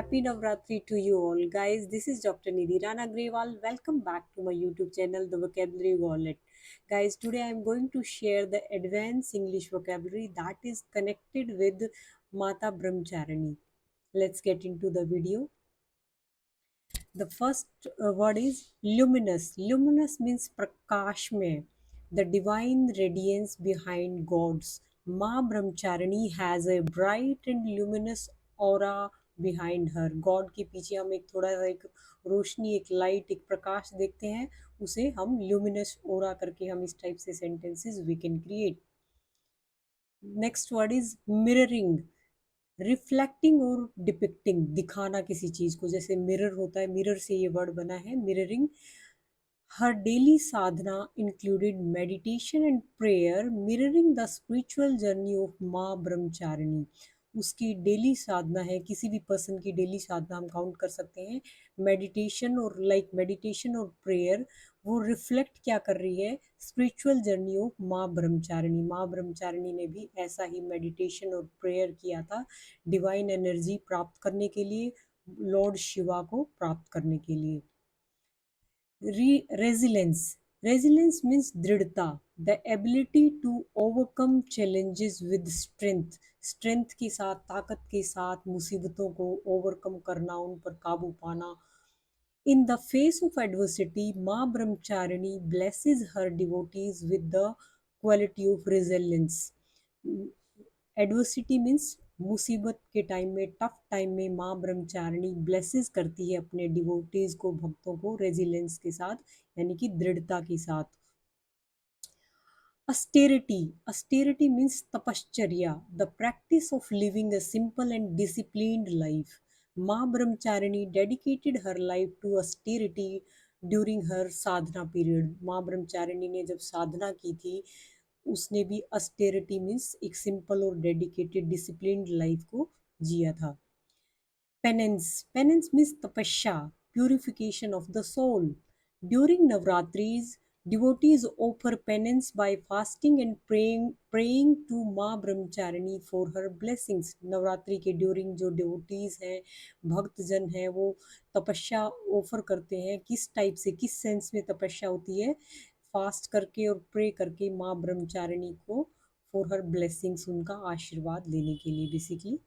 Happy Navratri to you all, guys. This is Dr. Nidhi Rana Grewal. Welcome back to my YouTube channel, The Vocabulary Wallet. Guys, today I am going to share the advanced English vocabulary that is connected with Mata Brahmacharani. Let's get into the video. The first word is luminous. Luminous means prakashmay, the divine radiance behind gods. Ma Brahmacharani has a bright and luminous aura behind her. God के पीछे हम एक थोड़ा सा एक रोशनी, एक light, एक प्रकाश देखते हैं, उसे हम ल्यूमिनस ओरा करके हम इस टाइप से sentences we can create. Next word is mirroring. Reflecting और डिपिक्टिंग, दिखाना किसी चीज को, जैसे मिरर होता है, मिरर से ये वर्ड बना है mirroring. Her daily Sadhana included meditation and prayer mirroring the spiritual journey of Maa Brahmacharini. उसकी डेली साधना है, किसी भी पर्सन की डेली साधना हम काउंट कर सकते हैं. मेडिटेशन और मेडिटेशन और प्रेयर वो रिफ्लेक्ट क्या कर रही है, spiritual journey of Maa Brahmacharini. माँ ब्रह्मचारिणी ने भी ऐसा ही मेडिटेशन और प्रेयर किया था, डिवाइन एनर्जी प्राप्त करने के लिए, लॉर्ड शिवा को प्राप्त करने के लिए. Resilience. Resilience means दृढ़ता, the ability to overcome challenges with strength. Strength के साथ, ताकत के साथ मुसीबतों को ओवरकम करना, उन पर काबू पाना. In the face of adversity, Ma Brahmacharani blesses her devotees with the quality of resilience. Adversity means मुसीबत के टाइम में, टफ टाइम में माँ ब्रह्मचारिणी ब्लेसेस करती है अपने डिवोटीज को, भक्तों को, रेजिलेंस के साथ, यानी कि दृढ़ता के साथ. अस्टेरिटी. अस्टेरिटी मीन्स तपश्चर्या, the practice of living a simple and disciplined life. Maa Brahmacharini dedicated her life to austerity during her sadhana period. माँ ब्रह्मचारिणी ने जब साधना की थी, उसने भी अस्टेरिटी मीन्स एक सिंपल और डेडिकेटेड डिसिप्लिन्ड लाइफ को जिया था. पेनेंस. पेनेंस मीन्स तपस्या, purification of the soul. During Navratris devotees offer penance by fasting and praying to माँ Brahmacharini for her blessings. Navratri के ड्यूरिंग जो डिवोटीज हैं, भक्तजन हैं, वो तपस्या ऑफर करते हैं. किस टाइप से, किस सेंस में तपस्या होती है, फास्ट करके और प्रे करके माँ ब्रह्मचारिणी को फॉर हर ब्लेसिंग्स, उनका आशीर्वाद लेने के लिए बेसिकली.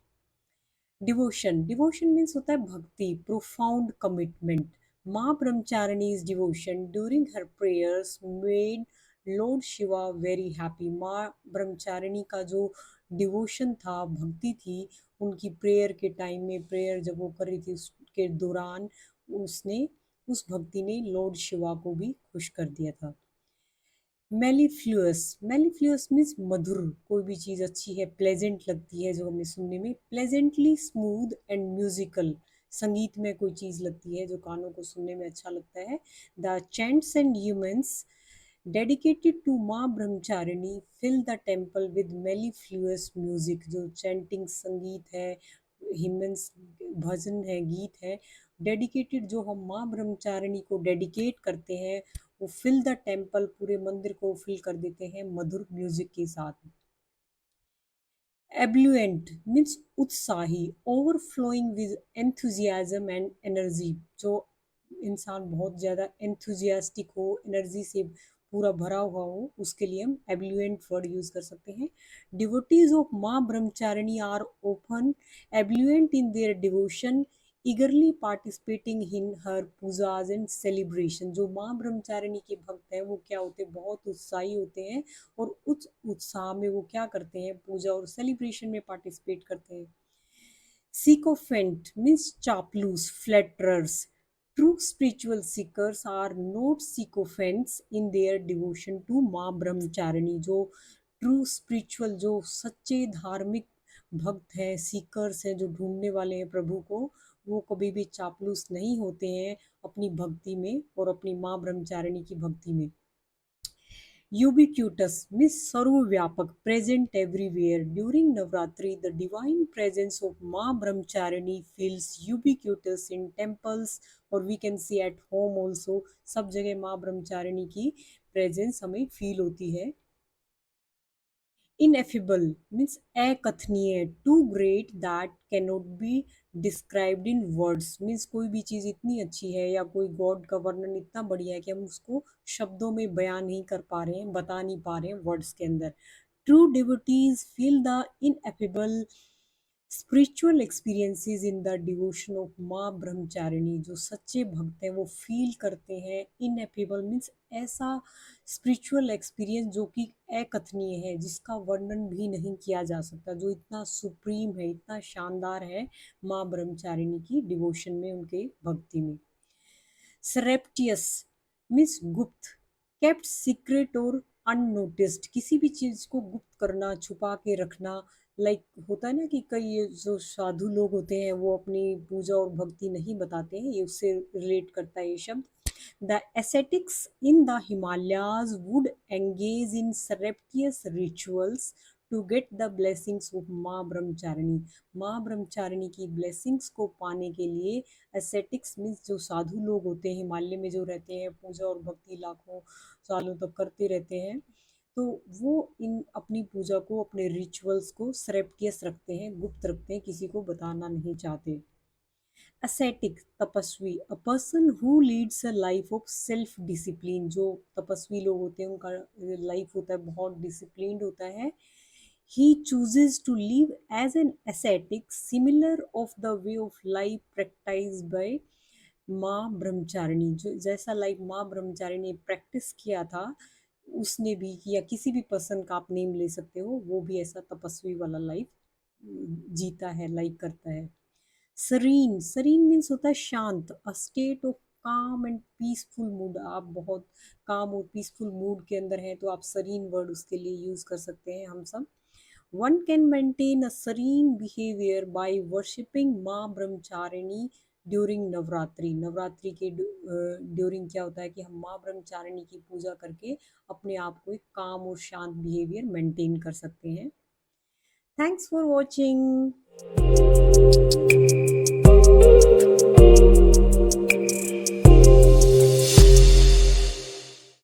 डिवोशन. डिवोशन मीन्स होता है भक्ति, profound commitment. Maa Brahmacharini's devotion during her prayers made Lord Shiva very happy. माँ ब्रह्मचारिणी का जो डिवोशन था, भक्ति थी, उनकी प्रेयर के टाइम में, प्रेयर जब वो कर रही थी उसके दौरान, उसने, उस भक्ति ने लॉर्ड शिवा को भी खुश कर दिया था. मेलीफ्लुअस. मेलीफ्लुअस मीन्स मधुर, कोई भी चीज़ अच्छी है, प्लेजेंट लगती है जो हमें सुनने में. प्लेजेंटली स्मूथ एंड म्यूजिकल, संगीत में कोई चीज़ लगती है जो कानों को सुनने में अच्छा लगता है. The chants and hymns dedicated to Maa Brahmacharini fill the temple with mellifluous music. जो चैंटिंग संगीत है, ह्यूमन्स भजन है, गीत है, डेडिकेटेड जो हम माँ ब्रह्मचारिणी को डेडिकेट करते हैं, वो फिल द टेम्पल, पूरे मंदिर को फिल कर देते हैं मधुर म्यूजिक के साथ. एब्लुएंट मीन्स उत्साही, overflowing with enthusiasm and energy. जो इंसान बहुत ज़्यादा एंथुजियास्टिक हो, एनर्जी से पूरा भरा हुआ हो, उसके लिए हम एब्लुएंट वर्ड यूज कर सकते हैं. Devotees of Maa Brahmacharini are open ebullient in their devotion, eagerly participating in her pujas and celebration. जो माँ ब्रह्मचारिणी के भक्त हैं, वो क्या होते हैं, बहुत उत्साही होते हैं, और उस उत्साह में वो क्या करते हैं, पूजा और सेलिब्रेशन में पार्टिसिपेट करते हैं. Sycophant means चापलूस, flatterers. True spiritual seekers are not sycophants in their devotion to माँ ब्रह्मचारिणी. जो ट्रू स्पिरिचुअल, जो सच्चे धार्मिक भक्त हैं, सीकर्स हैं, जो ढूंढने वाले हैं प्रभु को, वो कभी भी चापलूस नहीं होते हैं अपनी भक्ति में और अपनी माँ ब्रह्मचारिणी की भक्ति में. Ubiquitous means सर्वव्यापक, present everywhere. During Navratri, the divine presence of Ma Brahmacharani feels ubiquitous in temples, और we can see at home also. सब जगह माँ ब्रह्मचारिणी की प्रेजेंस हमें फील होती है. इनएफेबल मीन्स अकथनीय, too great that can not be described in words means कोई भी चीज़ इतनी अच्छी है या कोई गॉड का वर्णन इतना बढ़िया है कि हम उसको शब्दों में बयान नहीं कर पा रहे हैं, बता नहीं पा रहे हैं वर्ड्स के अंदर। True devotees feel the ineffable spiritual experiences in the devotion of Maa Brahmacharini. जो सच्चे भक्त हैं वो फील करते हैं इनएफेबल मीन्स ऐसा स्पिरिचुअल एक्सपीरियंस जो कि अकथनीय है, जिसका वर्णन भी नहीं किया जा सकता, जो इतना सुप्रीम है, इतना शानदार है माँ ब्रह्मचारिणी की डिवोशन में, उनके भक्ति में। सरेप्टियस मीन्स गुप्त, केप्ट सीक्रेट और अननोटिस्ड, किसी भी चीज को गुप्त करना, छुपा के रखना। लाइक होता है ना कि कई जो साधु लोग होते हैं वो अपनी पूजा और भक्ति नहीं बताते हैं, ये उससे रिलेट करता है ये शब्द। The ascetics in the Himalayas would engage in surreptitious rituals to get the blessings of माँ ब्रह्मचारिणी। माँ ब्रह्मचारिणी की ब्लेसिंग्स को पाने के लिए एसेटिक्स मीन्स जो साधु लोग होते हैं हिमालय में जो रहते हैं, पूजा और भक्ति लाखों सालों तक करते रहते हैं, तो वो इन अपनी पूजा को, अपने रिचुअल्स को सरेप्टियस रखते हैं, गुप्त रखते हैं, किसी को बताना नहीं चाहते। ascetic तपस्वी, a person who leads a life of self discipline, जो तपस्वी लोग होते हैं उनका लाइफ होता है बहुत डिसिप्लिन्ड होता है। he chooses to live as an ascetic similar of the way of life practiced by माँ ब्रह्मचारिणी, जो जैसा लाइफ माँ ब्रह्मचारिणी ने प्रैक्टिस किया था, उसने भी, या किसी भी पर्सन का आप नेम ले सकते हो, वो भी ऐसा तपस्वी वाला लाइफ जीता है, लाइक करता है। सरीन, सरीन मीन्स होता है शांत, अ स्टेट ऑफ काम एंड पीसफुल मूड। आप बहुत काम और पीसफुल मूड के अंदर हैं तो आप सरीन वर्ड उसके लिए यूज कर सकते हैं हम सब। One can maintain a serene behaviour by worshipping माँ ब्रह्मचारिणी ड्यूरिंग नवरात्रि। नवरात्रि के ड्यूरिंग क्या होता है कि हम माँ ब्रह्मचारिणी की पूजा करके अपने आप को एक काम और शांत बिहेवियर मेंटेन कर सकते हैं। Thanks for watching.